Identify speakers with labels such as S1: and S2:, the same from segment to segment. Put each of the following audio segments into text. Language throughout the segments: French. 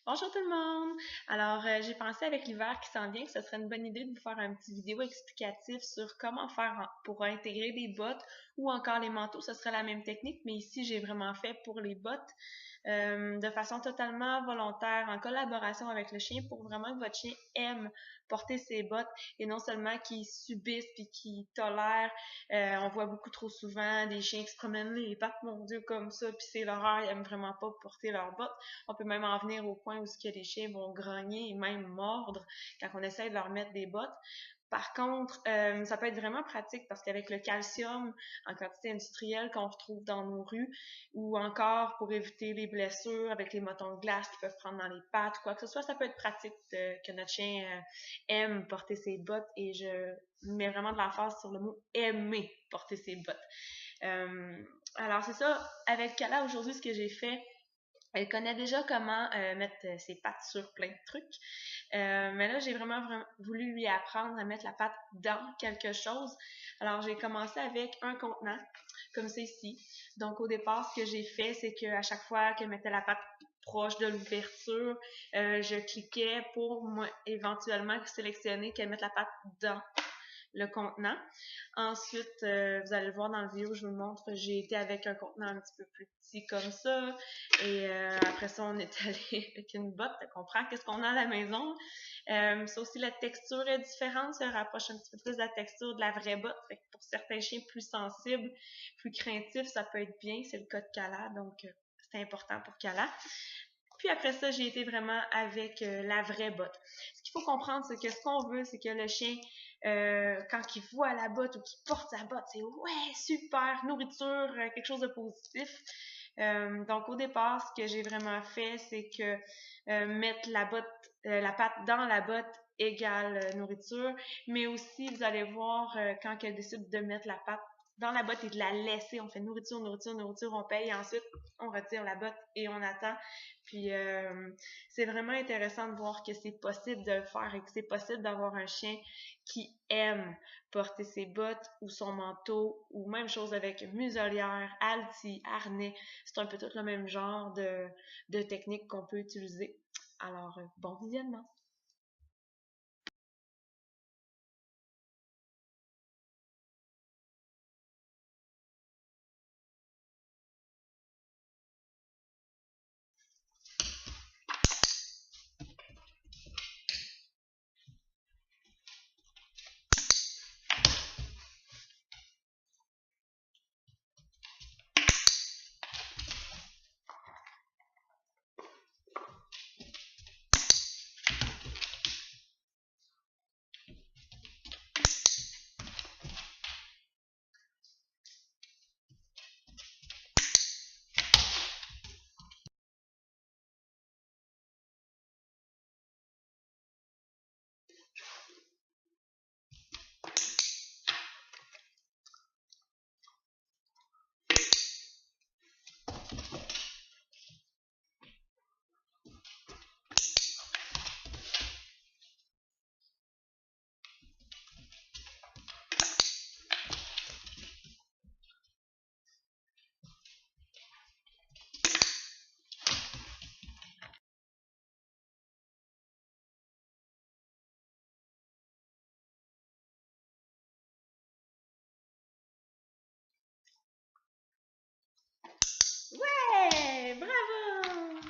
S1: Bonjour tout le monde! Alors, j'ai pensé avec l'hiver qui s'en vient que ce serait une bonne idée de vous faire un petit vidéo explicatif sur comment faire pour intégrer des bottes ou encore les manteaux. Ce serait la même technique, mais ici, j'ai vraiment fait pour les bottes de façon totalement volontaire, en collaboration avec le chien pour vraiment que votre chien aime porter ses bottes et non seulement qu'il subisse puis qu'il tolère. On voit beaucoup trop souvent des chiens qui se promènent les pattes, mon Dieu, comme ça, puis c'est l'horreur, ils aiment vraiment pas porter leurs bottes. On peut même en venir au point où ce que les chiens vont grogner et même mordre quand on essaie de leur mettre des bottes. Par contre, ça peut être vraiment pratique parce qu'avec le calcium en quantité industrielle qu'on retrouve dans nos rues, ou encore pour éviter les blessures avec les motons de glace qui peuvent prendre dans les pattes, quoi que ce soit, ça peut être pratique que notre chien aime porter ses bottes et je mets vraiment de l'emphase sur le mot aimer porter ses bottes. Euh, alors c'est ça, avec Kala aujourd'hui, ce que j'ai fait, elle connaît déjà comment mettre ses pattes sur plein de trucs. Mais là, j'ai vraiment voulu lui apprendre à mettre la patte dans quelque chose. Alors, j'ai commencé avec un contenant, comme c'est ici. Donc, au départ, ce que j'ai fait, c'est qu'à chaque fois qu'elle mettait la patte proche de l'ouverture, je cliquais pour moi, éventuellement sélectionner qu'elle mette la patte dans le contenant. Ensuite, vous allez le voir dans la vidéo, je vous le montre, j'ai été avec un contenant un petit peu plus petit comme ça. Et après ça, on est allé avec une botte, on comprend qu'est-ce qu'on a à la maison. Ça aussi, la texture est différente, ça rapproche un petit peu plus de la texture de la vraie botte. Fait que pour certains chiens plus sensibles, plus craintifs, ça peut être bien. C'est le cas de Kala, donc c'est important pour Kala. Puis après ça, j'ai été vraiment avec la vraie botte. Ce qu'il faut comprendre, c'est que ce qu'on veut, c'est que le chien, quand il voit la botte ou qu'il porte sa botte, c'est ouais, super, nourriture, quelque chose de positif. Donc au départ, ce que j'ai vraiment fait, c'est que mettre la botte, la patte dans la botte égale nourriture, mais aussi vous allez voir quand elle décide de mettre la patte dans la botte et de la laisser, on fait nourriture, nourriture, nourriture, on paye, et ensuite on retire la botte et on attend. Puis c'est vraiment intéressant de voir que c'est possible de le faire et que c'est possible d'avoir un chien qui aime porter ses bottes ou son manteau ou même chose avec muselière, halti, harnais. C'est un peu tout le même genre de technique qu'on peut utiliser. Alors, bon visionnement! Ouais! Bravo!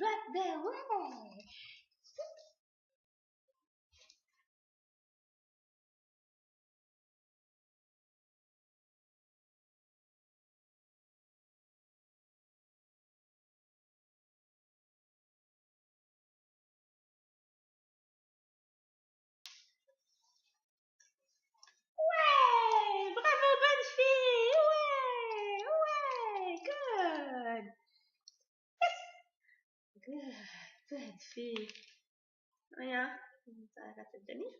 S1: What the way? Ouais! Bravo, bonne fille! Ouais! Ouais! Good! Good! Bonne fille! Ouais, hein? Ça va te donner?